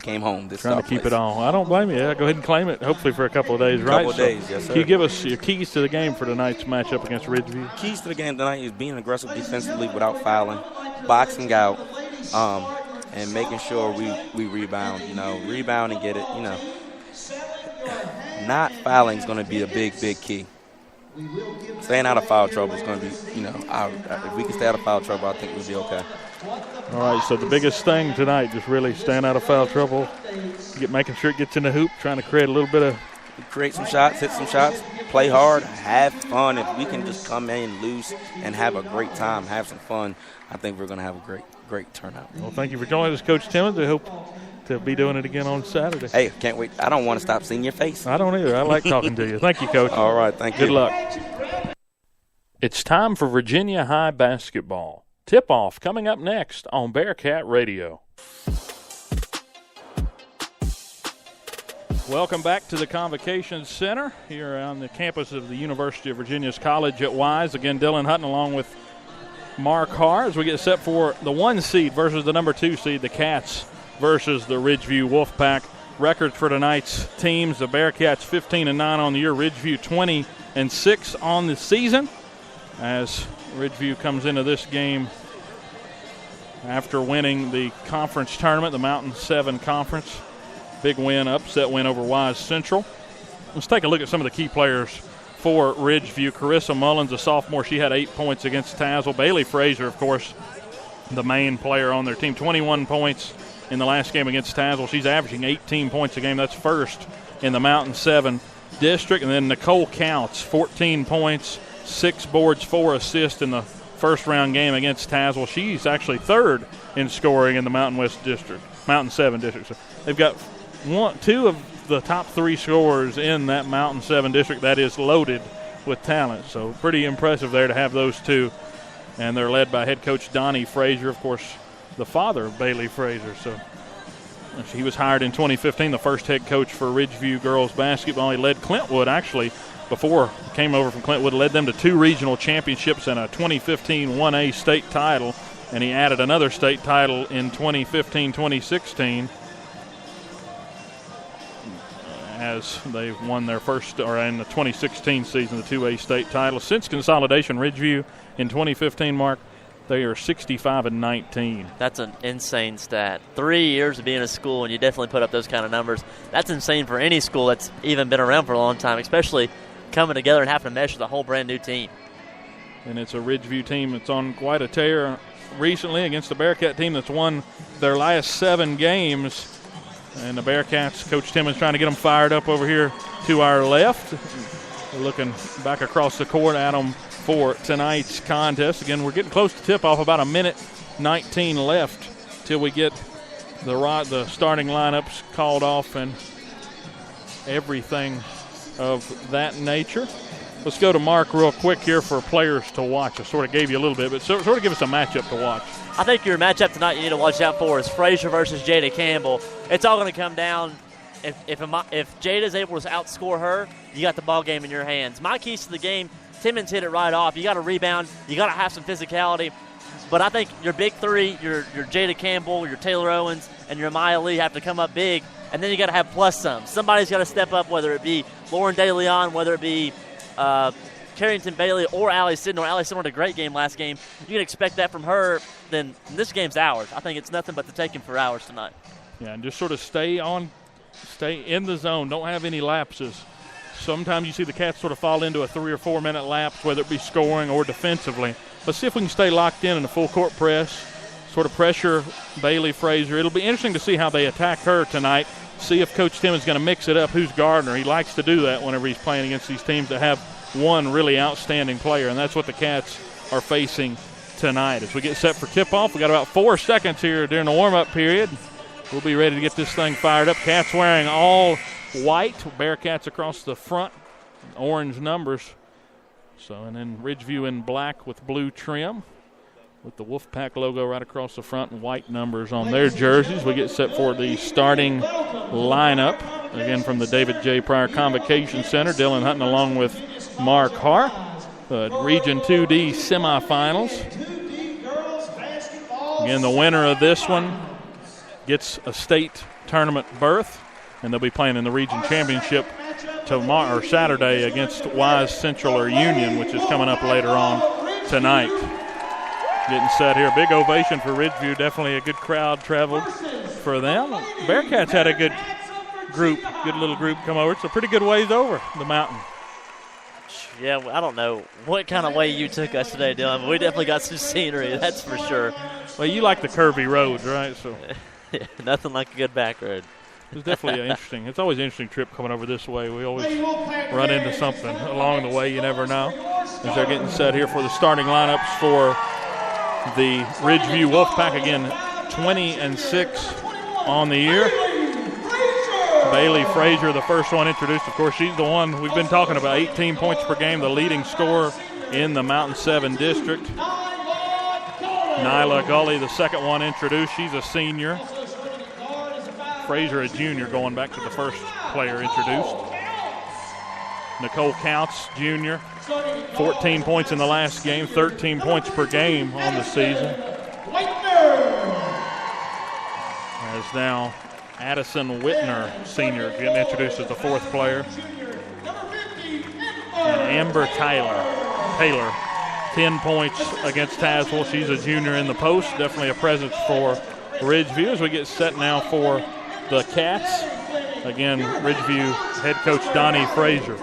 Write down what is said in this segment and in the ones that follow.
came home. This trying to keep it on. I don't blame you. Yeah, go ahead and claim it, hopefully for a couple of days, right? Couple of days, yes, sir. Can you give us your keys to the game for tonight's matchup against Ridgeview? Keys to the game tonight is being aggressive defensively without fouling, boxing out, and making sure we rebound, rebound and get it, Not fouling is going to be a big key. Staying out of foul trouble is going to be, if we can stay out of foul trouble, I think we'll be okay. All right, so the biggest thing tonight, just really staying out of foul trouble, making sure it gets in the hoop, trying to create a little bit of. Create some shots, hit some shots, play hard, have fun. If we can just come in loose and have a great time, have some fun, I think we're going to have a great turnout. Well, thank you for joining us, Coach Timmons. I hope to be doing it again on Saturday. Hey, can't wait. I don't want to stop seeing your face. I don't either. I like talking to you. Thank you, Coach. All right, thank you. Good luck. It's time for Virginia High basketball. Tip-off coming up next on Bearcat Radio. Welcome back to the Convocation Center here on the campus of the University of Virginia's College at Wise. Again, Dylan Hutton along with Mark Harr as we get set for the 1 seed versus the number 2 seed, the Cats versus the Ridgeview Wolfpack. Records for tonight's teams, the Bearcats 15-9 on the year, Ridgeview 20-6 on the season. As Ridgeview comes into this game after winning the conference tournament, the Mountain 7 Conference. Big win, upset win over Wise Central. Let's take a look at some of the key players for Ridgeview. Carissa Mullins, a sophomore, she had 8 points against Tazewell. Bailey Frazier, of course, the main player on their team, 21 points in the last game against Tazewell. She's averaging 18 points a game. That's first in the Mountain 7 district. And then Nicole Counts, 14 points, 6 boards, 4 assists in the first-round game against Tazewell. She's actually third in scoring in the Mountain West district, Mountain 7 district. So they've got 2 of the top 3 scorers in that Mountain 7 district that is loaded with talent. So pretty impressive there to have those 2. And they're led by head coach Donnie Frazier, of course, the father of Bailey Frazier. So he was hired in 2015, the first head coach for Ridgeview girls basketball. He led Clintwood, actually, before he came over from Clintwood, led them to 2 regional championships and a 2015 1A state title. And he added another state title in 2015-2016 as they won their first, or in the 2016 season, the 2A state title. Since consolidation, Ridgeview in 2015, Mark, they are 65-19. That's an insane stat. 3 years of being a school, and you definitely put up those kind of numbers. That's insane for any school that's even been around for a long time, especially coming together and having to mesh with a whole brand-new team. And it's a Ridgeview team that's on quite a tear recently against the Bearcat team that's won their last 7 games. And the Bearcats, Coach Timmons trying to get them fired up over here to our left. We're looking back across the court at them for tonight's contest. Again, we're getting close to tip-off, about 1:19 left till we get the starting lineups called off and everything of that nature. Let's go to Mark real quick here for players to watch. I sort of gave you a little bit, but sort of give us a matchup to watch. I think your matchup tonight you need to watch out for is Frazier versus Jada Campbell. It's all going to come down if Jada's able to outscore her, you got the ball game in your hands. My keys to the game, Timmons hit it right off. You got to rebound. You got to have some physicality. But I think your big 3, your Jada Campbell, your Taylor Owens, and your Maya Lee have to come up big, and then you got to have plus some. Somebody's got to step up, whether it be Lauren De Leon, whether it be Carrington Bailey or Allie Sidnor. Allie Sidnor had a great game last game. You can expect that from her. Then this game's ours. I think it's nothing but the taking for ours tonight. Yeah, and just sort of stay in the zone. Don't have any lapses. Sometimes you see the Cats sort of fall into a 3 or 4 minute lapse, whether it be scoring or defensively. Let's see if we can stay locked in a full court press, sort of pressure Bailey Frazier. It'll be interesting to see how they attack her tonight. See if Coach Timmons is going to mix it up. Who's Gardner? He likes to do that whenever he's playing against these teams that have one really outstanding player, and that's what the Cats are facing tonight. As we get set for tip-off, we got about 4 seconds here during the warm-up period. We'll be ready to get this thing fired up. Cats wearing all white, Bearcats across the front, orange numbers. So, and then Ridgeview in black with blue trim, with the Wolfpack logo right across the front and white numbers on their jerseys. We get set for the starting lineup. Again, from the David J. Pryor Convocation Center, Dylan Hutton along with Mark Hart. Region 2D semifinals. Again, the winner of this one gets a state tournament berth, and they'll be playing in the region championship tomorrow or Saturday against Wise Central or Union, which is coming up later on tonight. Getting set here. Big ovation for Ridgeview. Definitely a good crowd traveled for them. Bearcats had a good little group come over. It's a pretty good ways over the mountain. Yeah, I don't know what kind of way you took us today, Dylan, but we definitely got some scenery, that's for sure. Well, you like the curvy roads, right? So yeah, nothing like a good back road. It's definitely interesting. It's always an interesting trip coming over this way. We always run into something along the way. You never know. As they're getting set here for the starting lineups for the Ridgeview Wolfpack, again, 20-6 on the year. Bailey Frazier, the first one introduced. Of course, she's the one we've been talking about, 18 points per game, the leading scorer in the Mountain 7 district. Nyla Gully, the second one introduced. She's a senior. Frazier, a junior, going back to the first player introduced. Nicole Counts, junior, 14 points in the last game, 13 points per game on the season. As now Addison Whitner, senior, getting introduced as the fourth player. And Amber Taylor, 10 points against Tazewell. She's a junior in the post, definitely a presence for Ridgeview as we get set now for the Cats. Again, Ridgeview head coach Donnie Frazier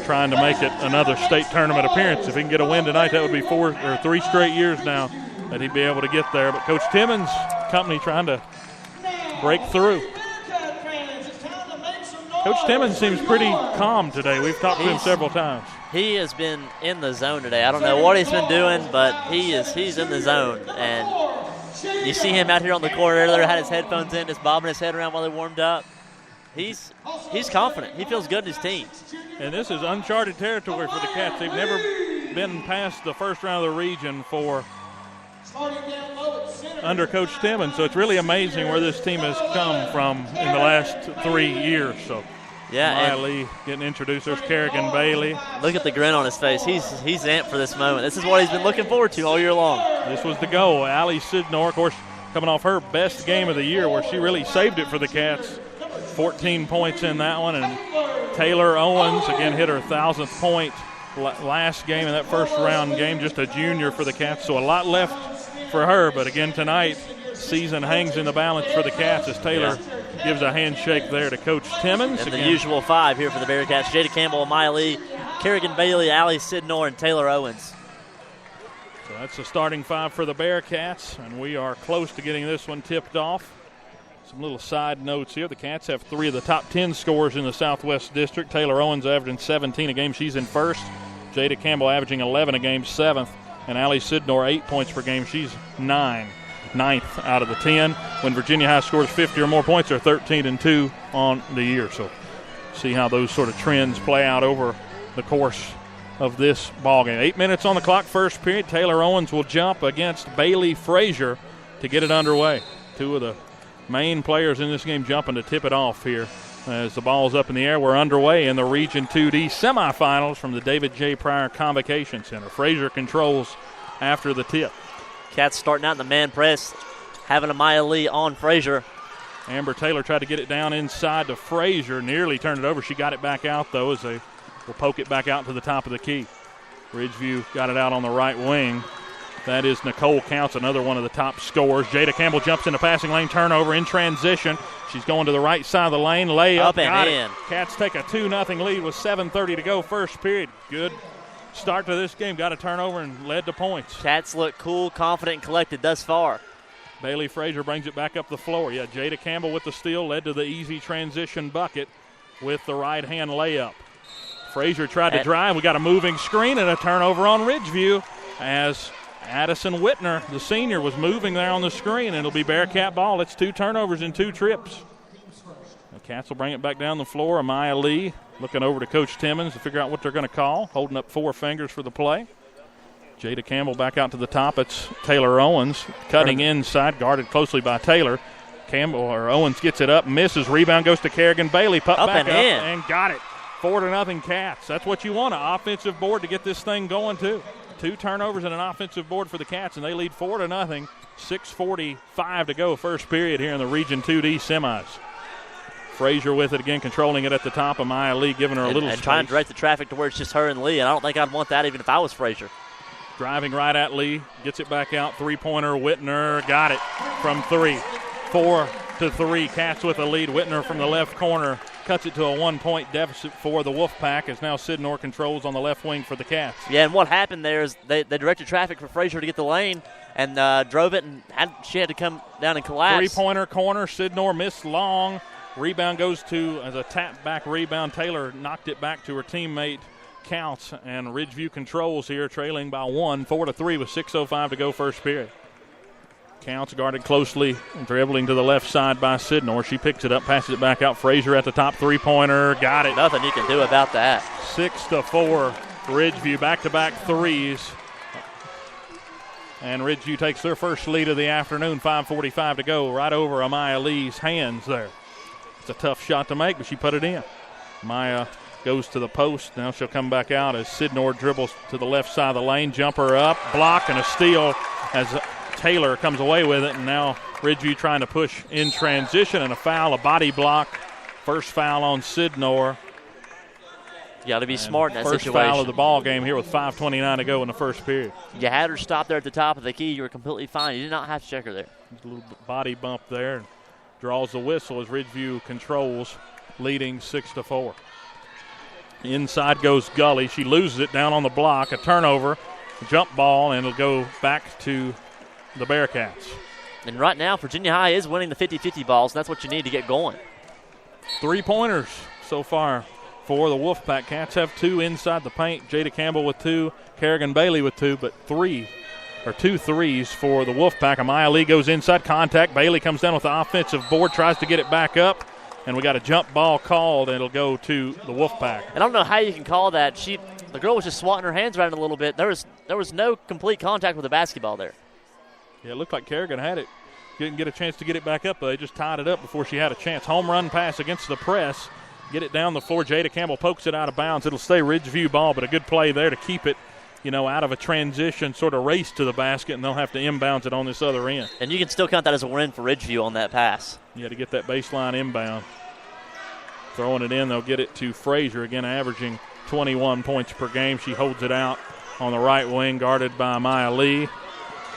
trying to make it another state tournament appearance. If he can get a win tonight, that would be 3 straight years now that he'd be able to get there. But Coach Timmons' company trying to break through. Coach Timmons seems pretty calm today. We've talked to him several times. He has been in the zone today. I don't know what he's been doing, but he's in the zone. And you see him out here on the court earlier, had his headphones in, just bobbing his head around while he warmed up. He's confident. He feels good in his team. And this is uncharted territory for the Cats. They've never been past the first round of the region under Coach Timmons. So it's really amazing where this team has come from in the last 3 years. So yeah, Maya Lee getting introduced. There's Kerrigan Bailey. Look at the grin on his face. He's amped for this moment. This is what he's been looking forward to all year long. This was the goal. Allie Sidnor, of course, coming off her best game of the year where she really saved it for the Cats. 14 points in that one. And Taylor Owens, again, hit her 1,000th point last game in that first round game, just a junior for the Cats. So a lot left for her. But again, tonight, season hangs in the balance for the Cats as Taylor gives a handshake there to Coach Timmons. And the usual 5 here for the Bearcats: Jada Campbell, Maya Lee, Kerrigan Bailey, Allie Sidnor, and Taylor Owens. So that's the starting 5 for the Bearcats, and we are close to getting this one tipped off. Some little side notes here. The Cats have 3 of the top 10 scorers in the Southwest District. Taylor Owens averaging 17 a game. She's in first. Jada Campbell averaging 11 a game, 7th. And Allie Sidnor, 8 points per game. She's 9th out of the 10. When Virginia High scores 50 or more points, they're 13-2 on the year. So see how those sort of trends play out over the course of this ball game. 8 minutes on the clock, first period. Taylor Owens will jump against Bailey Frazier to get it underway. 2 of the main players in this game jumping to tip it off here. As the ball's up in the air, we're underway in the Region 2D semifinals from the David J. Pryor Convocation Center. Frazier controls after the tip. Cats starting out in the man press, having a Maya Lee on Frazier. Amber Taylor tried to get it down inside to Frazier, nearly turned it over. She got it back out, though, as they will poke it back out to the top of the key. Ridgeview got it out on the right wing. That is Nicole Counts, another one of the top scorers. Jada Campbell jumps in the passing lane, turnover in transition. She's going to the right side of the lane, layup. Up and in. Cats take a 2-0 lead with 7:30 to go, first period. Good start to this game. Got a turnover and led to points. Cats look cool, confident, and collected thus far. Bailey Frazier brings it back up the floor. Yeah, Jada Campbell with the steal led to the easy transition bucket with the right-hand layup. Frazier tried to drive. We got a moving screen and a turnover on Ridgeview as Addison Whitner, the senior, was moving there on the screen, and it'll be Bearcat ball. It's 2 turnovers in 2 trips. The Cats will bring it back down the floor. Amaya Lee looking over to Coach Timmons to figure out what they're going to call, holding up 4 fingers for the play. Jada Campbell back out to the top. It's Taylor Owens cutting inside, guarded closely by Taylor. Owens gets it up, misses. Rebound goes to Kerrigan Bailey. Up back up and got it. 4-0 Cats. That's what you want, an offensive board to get this thing going, too. 2 turnovers and an offensive board for the Cats, and they lead 4-0. 6:45 to go, first period here in the Region 2D semis. Frazier with it again, controlling it at the top. Amaya Lee giving her a little and space. trying to direct the traffic to where it's just her and Lee, and I don't think I'd want that even if I was Frazier. Driving right at Lee, gets it back out. Three-pointer, Whitner got it from 3. 4-3, Cats with a lead. Whitner from the left corner cuts it to a 1-point deficit for the Wolfpack as now Sidnor controls on the left wing for the Cats. Yeah, and what happened there is they directed traffic for Frazier to get the lane and drove it, and she had to come down and collapse. Three-pointer corner, Sidnor missed long. Rebound goes to, as a tap-back rebound, Taylor knocked it back to her teammate, Counts, and Ridgeview controls here, trailing by 1, 4-3 with 6:05 to go first period. Counts guarded closely, dribbling to the left side by Sidnor. She picks it up, passes it back out. Frazier at the top, three-pointer, got it. Nothing you can do about that. 6-4, Ridgeview, back-to-back threes. And Ridgeview takes their first lead of the afternoon, 5:45 to go, right over Amaya Lee's hands there. It's a tough shot to make, but she put it in. Maya goes to the post. Now she'll come back out as Sidnor dribbles to the left side of the lane. Jumper up, block, and a steal as Taylor comes away with it. And now Ridgeview trying to push in transition, and a foul, a body block. First foul on Sidnor. You got to be smart in that first situation. First foul of the ball game here with 5:29 to go in the first period. You had her stop there at the top of the key. You were completely fine. You did not have to check her there. A little body bump there. And draws the whistle as Ridgeview controls, leading 6-4. Inside goes Gully. She loses it down on the block. A turnover, jump ball, and it'll go back to the Bearcats. And right now, Virginia High is winning the 50-50 balls, and that's what you need to get going. 3-pointers so far for the Wolfpack. Cats have 2 inside the paint. Jada Campbell with 2, Kerrigan Bailey with 2, but 2 threes for the Wolfpack. Amaya Lee goes inside, contact. Bailey comes down with the offensive board, tries to get it back up, and we got a jump ball called, and it'll go to the Wolfpack. I don't know how you can call that. The girl was just swatting her hands around a little bit. There was no complete contact with the basketball there. Yeah, it looked like Kerrigan had it. Didn't get a chance to get it back up, though. They just tied it up before she had a chance. Home run pass against the press. Get it down the floor. Jada Campbell pokes it out of bounds. It'll stay Ridgeview ball, but a good play there to keep it, out of a transition sort of race to the basket, and they'll have to inbounds it on this other end. And you can still count that as a win for Ridgeview on that pass. Yeah, to get that baseline inbound. Throwing it in, they'll get it to Frazier, again averaging 21 points per game. She holds it out on the right wing, guarded by Maya Lee.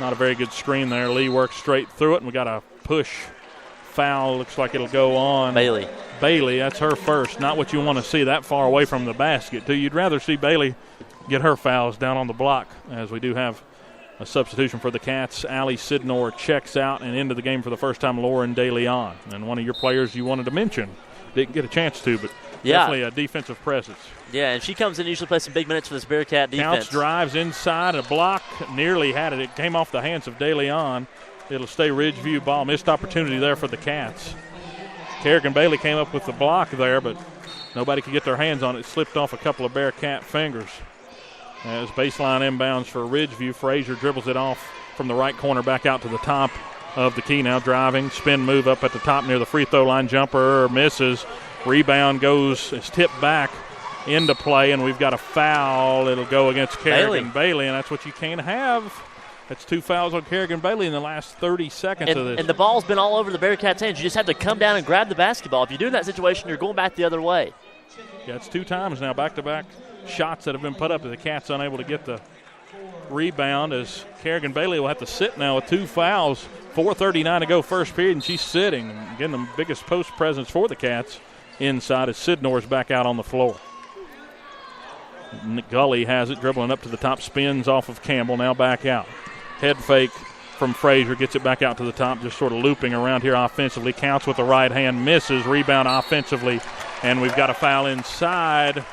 Not a very good screen there. Lee works straight through it, and we got a push foul. Looks like it'll go on. Bailey, that's her first. Not what you want to see that far away from the basket, too. You'd rather see Bailey get her fouls down on the block, as we do have a substitution for the Cats. Allie Sidnor checks out, and into the game for the first time, Lauren DeLeon. And one of your players you wanted to mention. Didn't get a chance to, but definitely a defensive presence. Yeah, and she comes in and usually plays some big minutes for this Bearcat defense. Counts, drives inside, a block, nearly had it. It came off the hands of DeLeon. It'll stay Ridgeview ball. Missed opportunity there for the Cats. Kerrigan Bailey came up with the block there, but nobody could get their hands on it. It slipped off a couple of Bearcat fingers. As baseline inbounds for Ridgeview, Frazier dribbles it off from the right corner back out to the top of the key now, driving, spin move up at the top near the free throw line. Jumper misses. Rebound is tipped back into play, and we've got a foul. It'll go against Kerrigan Bailey, and that's what you can't have. That's 2 fouls on Kerrigan Bailey in the last 30 seconds of this. And the ball's been all over the Bearcats' hands. You just have to come down and grab the basketball. If you do in that situation, you're going back the other way. Yeah, it's 2 times now, back-to-back shots that have been put up. The Cats unable to get the rebound, as Kerrigan Bailey will have to sit now with 2 fouls. 4:39 to go first period, and she's sitting. Again, the biggest post presence for the Cats inside as Sidnor's back out on the floor. Gully has it, dribbling up to the top, spins off of Campbell, now back out. Head fake from Frazier, gets it back out to the top, just sort of looping around here offensively. Counts with the right hand, misses, rebound offensively, and we've got a foul inside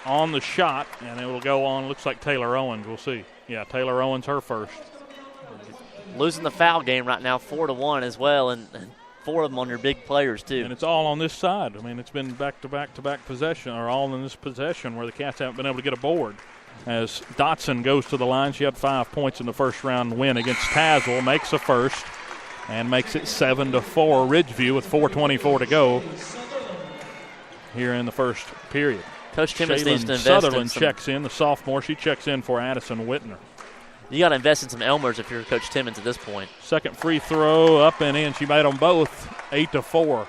on the shot, and it will go on, looks like Taylor Owens. We'll see. Yeah, Taylor Owens, her first. Losing the foul game right now, 4-1 as well, and 4 of them on your big players, too. And it's all on this side. I mean, it's been back-to-back possession, or all in this possession where the Cats haven't been able to get a board. As Dotson goes to the line, she had 5 points in the first round win against Tazewell, makes a first, and makes it 7-4 Ridgeview with 4:24 to go here in the first period. Coach Timmons needs to invest Sutherland in some. checks in, the sophomore. She checks in for Addison Whitner. You got to invest in some Elmers if you're Coach Timmons at this point. Second free throw, up and in. She made them both, 8-4.